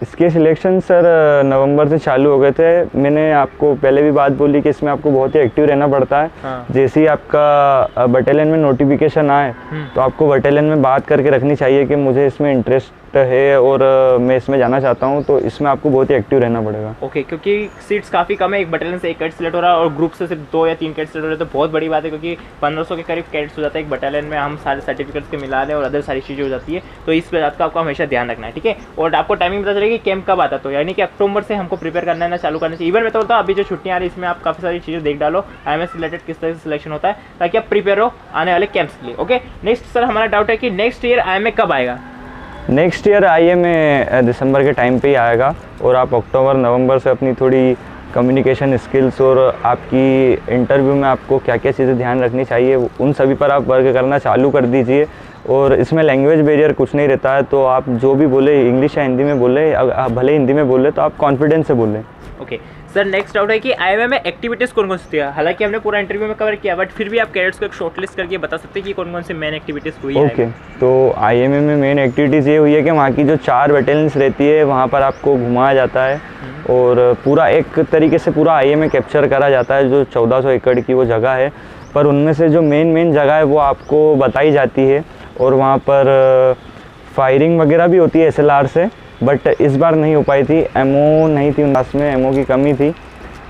B: इसके सिलेक्शन सर नवंबर से चालू हो गए थे। मैंने आपको पहले भी बात बोली कि इसमें आपको बहुत ही एक्टिव रहना पड़ता है।
A: हाँ।
B: जैसे ही आपका बटालियन में नोटिफिकेशन आए तो आपको बटालियन में बात करके रखनी चाहिए कि मुझे इसमें इंटरेस्ट है और मैं इसमें जाना चाहता हूं, तो इसमें आपको बहुत ही एक्टिव रहना पड़ेगा।
A: ओके, क्योंकि सीट्स काफ़ी कम है, एक बटालियन से 1 कैडेट सिलेक्ट हो रहा है और ग्रुप से सिर्फ 2 या 3 कैडेट सिलेक्ट हो रहे हैं, तो बहुत बड़ी बात है, क्योंकि 1500 के करीब कैडेट्स हो जाता है एक बटालियन में, हम सारे सर्टिफिकेट्स के मिला लें और अदर सारी चीज़ें हो जाती है, तो इस बात का आपको हमेशा ध्यान रखना है, ठीक है। और आपको टाइमिंग पता चलेगी कैंप कब आता है, तो यानी कि अक्टूबर से हमको प्रिपेयर करना है ना, चालू करना चाहिए। इवन मैं तो बोलता हूँ अभी जो छुट्टियाँ आ रही है इसमें आप काफ़ी सारी चीज़ें देख डालो, आईएमए से रिलेटेड किस तरह से सिलेक्शन होता है, ताकि आप प्रिपेयर हो आने वाले कैंप्स के लिए। ओके, नेक्स्ट सर हमारा डाउट है कि नेक्स्ट ईयर आईएमए कब आएगा?
B: नेक्स्ट ईयर आईएमए दिसंबर के टाइम पे ही आएगा, और आप अक्टूबर नवंबर से अपनी थोड़ी कम्युनिकेशन स्किल्स और आपकी इंटरव्यू में आपको क्या क्या चीज़ें ध्यान रखनी चाहिए उन सभी पर आप वर्क करना चालू कर दीजिए। और इसमें लैंग्वेज बैरियर कुछ नहीं रहता है, तो आप जो भी बोले, इंग्लिश या हिंदी में बोले, भले हिंदी में बोले तो आप कॉन्फिडेंस से बोलें।
A: ओके सर, नेक्स्ट डाउट है कि आईएमए में एक्टिविटीज़ कौन कौन सी थी? हालांकि हमने पूरा इंटरव्यू में कवर किया, बट फिर भी आप कैडेट्स को एक शॉर्ट लिस्ट करके बता सकते हैं कि कौन कौन सी मेन एक्टिविटीज़ हुई है?
B: ओके, तो आईएमए में मेन एक्टिविटीज़ ये हुई है कि वहाँ की जो 4 बटालियंस रहती है वहाँ पर आपको घुमाया जाता है, और पूरा एक तरीके से पूरा आईएमए कैप्चर करा जाता है। जो 1400 एकड़ की वो जगह है, पर उनमें से जो मेन जगह है वो आपको बताई जाती है, और वहाँ पर फायरिंग वगैरह भी होती है एसएलआर से, बट इस बार नहीं हो पाई थी, एमओ नहीं थी, उस में एमओ की कमी थी,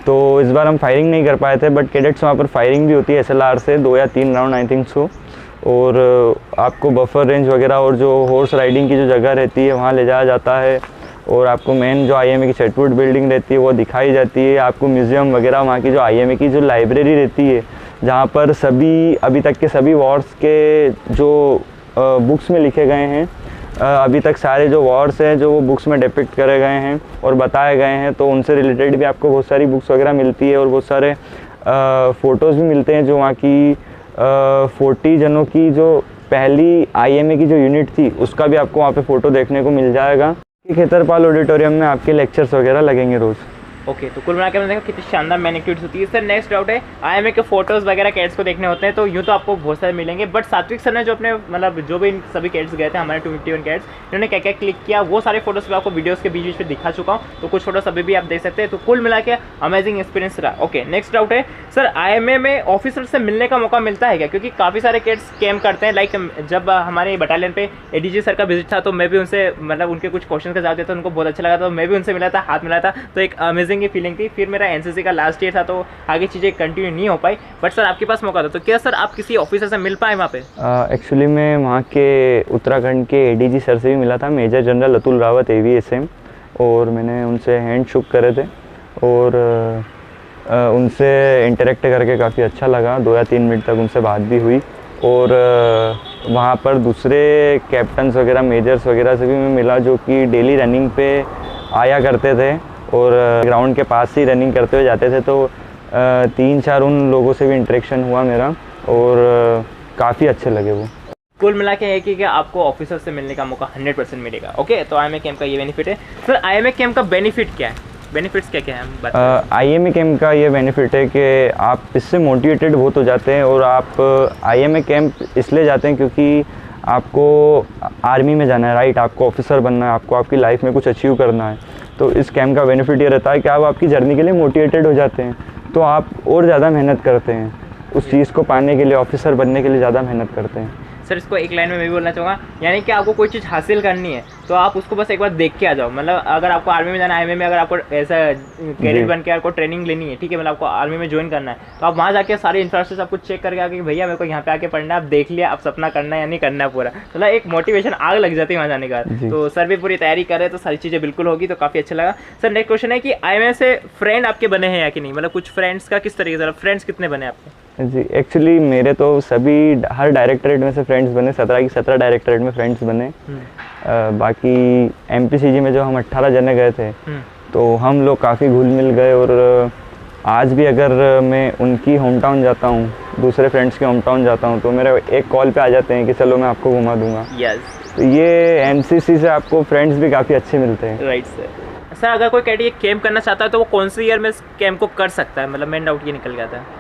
B: तो इस बार हम फायरिंग नहीं कर पाए थे। बट कैडेट्स वहाँ पर फायरिंग भी होती है एसएलआर से 2 या 3 राउंड आई थिंक सो, और आपको बफर रेंज वगैरह और जो हॉर्स राइडिंग की जो जगह रहती है वहाँ ले जाया जाता है, और आपको मेन जो आईएमए की चैटवुड बिल्डिंग रहती है वो दिखाई जाती है। आपको म्यूज़ियम वगैरह, वहाँ की जो आईएमए की जो लाइब्रेरी रहती है जहाँ पर सभी अभी तक के सभी वॉर्स के जो बुक्स में लिखे गए हैं, अभी तक सारे जो वॉर्स हैं जो वो बुक्स में डिपिक्ट करे गए हैं और बताए गए हैं, तो उनसे रिलेटेड भी आपको बहुत सारी बुक्स वगैरह मिलती है, और बहुत सारे फ़ोटोज़ भी मिलते हैं जो वहाँ की 40 जनों की जो पहली आईएमए की जो यूनिट थी उसका भी आपको वहाँ पे फ़ोटो देखने को मिल जाएगा। खेतरपाल ऑडिटोरियम में आपके लेक्चर्स वगैरह लगेंगे रोज़।
A: ओके, तो कुल मिलाकर देखो कितनी शानदार मैन एक्टिविटीज होती है। सर नेक्स्ट डाउट है, आईएमए के फोटोज़ वगैरह कैड्स को देखने होते हैं, तो यूँ तो आपको बहुत सारे मिलेंगे, बट सात्विक सर ने जो अपने मतलब जो भी इन सभी कैड्स गए थे हमारे 251 कैड्स, इन्होंने क्या क्या क्लिक किया वो सारे फोटोज़ भी आपको वीडियोज़ के बीच बीच में दिखा चुका हूँ, तो कुछ फोटोज़ अभी भी आप देख सकते हैं। तो कुल मिला के अमेजिंग एक्सपीरियंस रहा। ओके, नेक्स्ट डाउट है सर, आईएमए में ऑफिसर से मिलने का मौका मिलता है क्या? क्योंकि काफ़ी सारे कैड्स कैम्प करते हैं, लाइक जब हमारे बटालियन पे एडीजी सर का विजिट था तो मैं भी उनसे मतलब उनके कुछ क्वेश्चन का जवाब दिया था, उनको बहुत अच्छा लगा, तो मैं भी उनसे मिला था, हाथ मिला था, तो एक अमेजिंग फीलिंग थी। फिर मेरा एनसीसी का लास्ट ईयर था तो आगे चीज़ें कंटिन्यू नहीं हो पाई, बट सर आपके पास मौका था, तो क्या सर आप किसी ऑफिसर से मिल पाए वहाँ पे?
B: एक्चुअली मैं वहाँ के उत्तराखंड के एडीजी सर से भी मिला था, major general Atul Rawat AVSM, और मैंने उनसे हैंड शुक करे थे, और उनसे इंटरेक्ट करके काफ़ी अच्छा लगा। 2 या 3 मिनट तक उनसे बात भी हुई, और वहाँ पर दूसरे कैप्टन्स वगैरह, मेजर्स वगैरह से भी मैं मिला, जो कि डेली रनिंग पे आया करते थे और ग्राउंड के पास ही रनिंग करते हुए जाते थे। तो 3-4 उन लोगों से भी इंटरेक्शन हुआ मेरा और काफ़ी अच्छे लगे वो।
A: कुल मिला के है कि आपको ऑफिसर से मिलने का मौका 100% मिलेगा। ओके, तो IMA कैंप का ये बेनिफिट है। सर IMA कैंप का बेनिफिट क्या है, बेनिफिट्स क्या क्या है, हम बात
B: IMA कैंप का ये बेनिफिट है कि आप इससे मोटिवेटेड बहुत हो जाते हैं और आप IMA कैंप इसलिए जाते हैं क्योंकि आपको आर्मी में जाना है, राइट, आपको ऑफिसर बनना है, आपको आपकी लाइफ में कुछ अचीव करना है। तो इस कैंप का बेनिफिट ये रहता है कि आप आपकी जर्नी के लिए मोटिवेटेड हो जाते हैं, तो आप और ज़्यादा मेहनत करते हैं उस चीज़ को पाने के लिए, ऑफिसर बनने के लिए ज़्यादा मेहनत करते हैं।
A: सर इसको एक लाइन में मैं भी बोलना चाहूँगा, यानी कि आपको कोई चीज़ हासिल करनी है तो आप उसको बस एक बार देख के आ जाओ। मतलब अगर आपको आर्मी में जाना है, IMA में अगर आपको ऐसा कैडेट बन के आपको ट्रेनिंग लेनी है, ठीक है, मतलब आपको आर्मी में ज्वाइन करना है, तो आप वहाँ जाके सारे इंफ्रास्ट्रक्चर सब कुछ चेक करके आके भैया मेरे को यहाँ पे आके पढ़ना है, आप देख लिया, आप सपना करना है या नहीं करना है पूरा, मतलब एक मोटिवेशन आग लग जाती है वहाँ जाने का। तो सर भी पूरी तैयारी कर रहे हैं, तो सारी चीज़ें बिल्कुल होगी, तो काफ़ी अच्छा लगा। सर नेक्स्ट क्वेश्चन है कि IMA से फ्रेंड आपके बने हैं या कि नहीं, मतलब कुछ फ्रेंड्स का किस तरीके से, फ्रेंड्स कितने बने आपके?
B: जी, एक्चुअली मेरे तो सभी हर डायरेक्टरेट में से फ्रेंड्स बने, 17 की 17 डायरेक्टरेट में फ्रेंड्स बने। बाकी MPCG में जो हम 18 जने गए थे तो हम लोग काफ़ी घुल मिल गए और आज भी अगर मैं उनकी होम टाउन जाता हूँ, दूसरे फ्रेंड्स के होम टाउन जाता हूँ, तो मेरे एक कॉल पे आ जाते हैं कि चलो मैं आपको घुमा दूंगा। तो ये NCC से आपको फ्रेंड्स भी काफ़ी अच्छे मिलते हैं।
A: Right sir. सर अगर कोई कैडेट कैंप करना चाहता है तो वो कौन से ईयर में इस कैंप को कर सकता है, मतलब मेन डाउट ये निकल जाता है।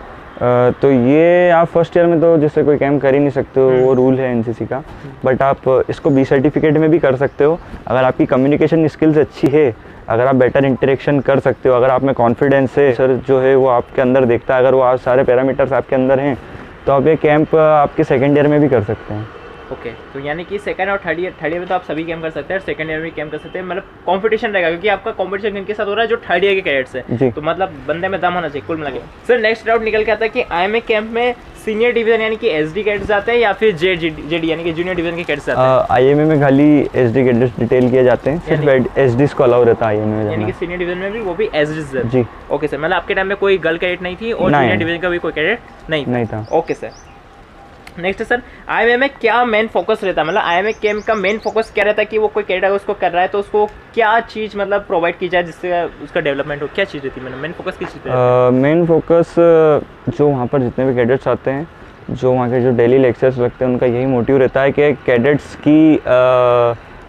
B: तो ये आप फर्स्ट ईयर में तो जैसे कोई कैंप कर ही नहीं सकते हो, वो रूल है NCC का, बट आप इसको B सर्टिफिकेट में भी कर सकते हो अगर आपकी कम्युनिकेशन स्किल्स अच्छी है, अगर आप बेटर इंटरेक्शन कर सकते हो, अगर आप में कॉन्फिडेंस है, सर जो है वो आपके अंदर देखता है, अगर वो आप सारे पैरामीटर्स आपके अंदर हैं तो आप ये कैंप आपके सेकेंड ईयर में भी कर सकते हैं।
A: ओके, तो यानी कि सेकंड और थर्ड ईयर में तो आप सभी कैंप कर सकते हैं, सेकंड ईयर में भी कैंप कर सकते हैं, मतलब कंपटीशन रहेगा क्योंकि आपका कंपटीशन किनके साथ हो रहा है, जो थर्ड ईयर के कैडेट्स हैं, तो मतलब बंदे में दम होना चाहिए कुल मिला के। सर नेक्स्ट डाउट निकल के आता है कि IMA कैंप में सीनियर डिवीजन यानी कि SD कैडेट्स जाते हैं या फिर JD यानी कि जूनियर डिवीजन के कैडेट्स जाते हैं?
B: IMA में खाली SD कैडेट्स डिटेल किए जाते हैं, सिर्फ SDs को अलाउ रहता है IMA में,
A: यानी कि सीनियर डिवीजन में भी वो भी SDs
B: जी।
A: ओके सर, मतलब आपके टाइम में कोई गर्ल कैडेट नहीं थी और जूनियर डिवीजन का भी कोई कैडेट नहीं था। Okay sir, next sir IMA में क्या मेन फोकस रहता है, मतलब IMA कैंप का मेन फोकस क्या रहता है कि वो कोई कैडेट अगर उसको कर रहा है तो उसको क्या चीज़ मतलब प्रोवाइड की जाए जिससे उसका डेवलपमेंट हो, क्या चीज़ रहती है, मतलब मेन फोकस किस चीज़ पे?
B: मेन फोकस जो वहाँ पर जितने भी कैडेट्स आते हैं, जो वहाँ के जो डेली लेक्चर्स लगते हैं, उनका यही मोटिव रहता है कि कैडेट्स की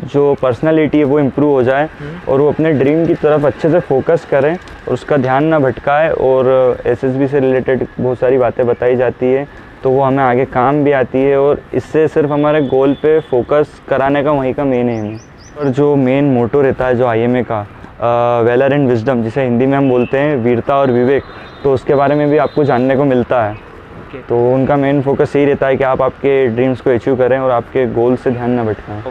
B: जो पर्सनालिटी है वो इम्प्रूव हो जाए और वो अपने ड्रीम की तरफ अच्छे से फोकस करें और उसका ध्यान ना भटकाए। और SSB से रिलेटेड बहुत सारी बातें बताई जाती है तो वो हमें आगे काम भी आती है और इससे सिर्फ हमारे गोल पे फोकस कराने का वहीं का मेन एम है। और जो मेन मोटो रहता है जो IMA का, वैलर एंड विजडम, जिसे हिंदी में हम बोलते हैं वीरता और विवेक, तो उसके बारे में भी आपको जानने को मिलता है। तो उनका मेन फोकस यही रहता है कि आप आपके ड्रीम्स को अचीव करें और आपके गोल से ध्यान न भटकाएं।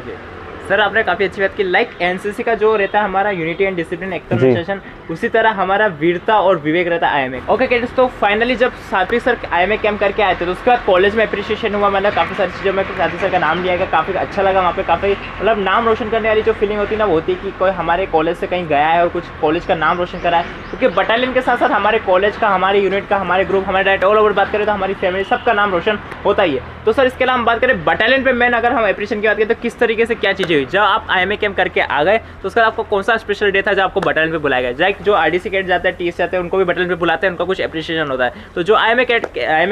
A: सर आपने काफ़ी अच्छी बात की, लाइक NCC का जो रहता है हमारा यूनिटी एंड डिसिप्लिन एक्सटर्नल, उसी तरह हमारा वीरता और विवेक रहता है IMA। ओके कैडेट्स, तो फाइनली जब सात्विक सर IMA कैंप करके आए थे तो उसके बाद कॉलेज में अप्रिशिएशन हुआ, मैंने काफ़ी सारी चीज़ों में सात्विक सर का नाम लिया गया, काफ़ी अच्छा लगा वहाँ पे, काफ़ी मतलब नाम रोशन करने वाली जो फीलिंग होती है ना वो होती है कि कोई हमारे कॉलेज से कहीं गया है और कुछ कॉलेज का नाम रोशन करा है, क्योंकि बटालियन के साथ साथ हमारे कॉलेज का, हमारे यूनिट का, हमारे ग्रुप, हमारे डायरेक्ट ऑल ओवर बात करें तो हमारी फैमिली सबका नाम रोशन होता ही है। तो सर इसके अलावा हम बात करें बटालियन पे मैन, अगर हम अप्रिशिएशन की बात करें तो किस तरीके से क्या चीज़ें हुई जब आप IMA कैंप करके आ गए, तो उसका आपको कौन सा स्पेशल डे था जब आपको बटालियन पे बुलाया गया? लाइक जो RDC कैडेट जाते हैं, TS जाते हैं, उनको भी बटालियन पे बुलाते हैं, उनका कुछ अप्रिशिएशन होता है, तो जो IMA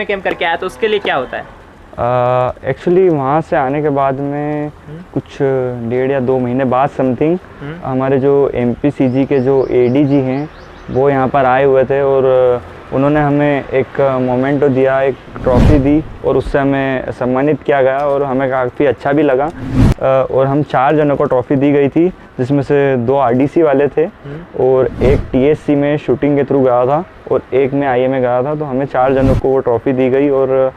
A: कैंप करके आया तो उसके लिए क्या होता है?
B: एक्चुअली वहाँ से आने के बाद में कुछ 1.5 या 2 महीने बाद समथिंग हमारे जो MPCG के जो ADG हैं वो यहाँ पर आए हुए थे और उन्होंने हमें एक मोमेंटो दिया, एक ट्रॉफ़ी दी और उससे हमें सम्मानित किया गया और हमें काफ़ी अच्छा भी लगा। और हम 4 जनों को ट्रॉफ़ी दी गई थी, जिसमें से 2 RDC वाले थे और एक TSC में शूटिंग के थ्रू गया था और एक में IMA गया था। तो हमें 4 जनों को वो ट्रॉफ़ी दी गई और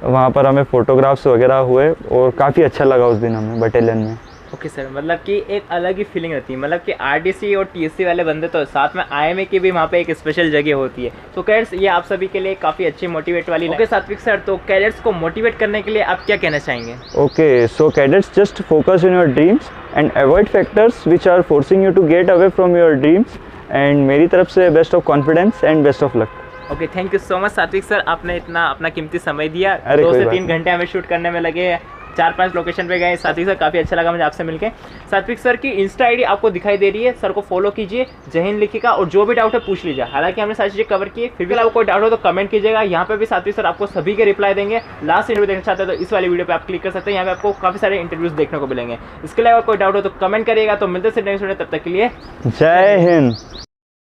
B: वहाँ पर हमें फ़ोटोग्राफ्स वगैरह हुए और काफ़ी अच्छा लगा उस दिन हमें बटालियन में।
A: ओके सर, मतलब कि एक अलग ही फीलिंग रहती है, मतलब कि RDC और TSC वाले बंदे तो साथ में IMA की भी वहाँ पे एक स्पेशल जगह होती है। तो कैडेट्स ये आप सभी के लिए काफ़ी अच्छी मोटिवेट वाली। ओके सात्विक सर, तो कैडेट्स को मोटिवेट करने के लिए आप क्या कहना चाहेंगे?
B: Okay, so cadets just focus on your dreams and avoid factors which are forcing you to get away from your dreams, and मेरी तरफ से best of confidence and best of luck.
A: Okay, thank you so much Satvik sir, आपने इतना अपना कीमती समय दिया। 2 से 3 घंटे हमें शूट करने में लगे, 4-5 लोकेशन पे गए। सात्विक सर काफ़ी अच्छा लगा मुझे आपसे मिलके। सात्विक सर की इंस्टा आईडी आपको दिखाई दे रही है, सर को फॉलो कीजिए, जय हिंद लिखिएगा और जो भी डाउट है पूछ लीजिए। हालांकि हमने सारी चीज़ें कवर की, फिर भी आपको कोई डाउट हो तो कमेंट कीजिएगा। यहाँ पे भी सात्विक सर आपको सभी के रिप्लाई देंगे। लास्ट इंटरव्यू देखना चाहते हैं तो इस वाली वीडियो पे आप क्लिक कर सकते हैं, यहाँ पे आपको काफ़ी सारे इंटरव्यूज देखने को मिलेंगे। इसके अलावा कोई डाउट हो तो कमेंट करिएगा। तो मिलते हैं नेक्स्ट वीडियो, तब तक के लिए
B: जय हिंद।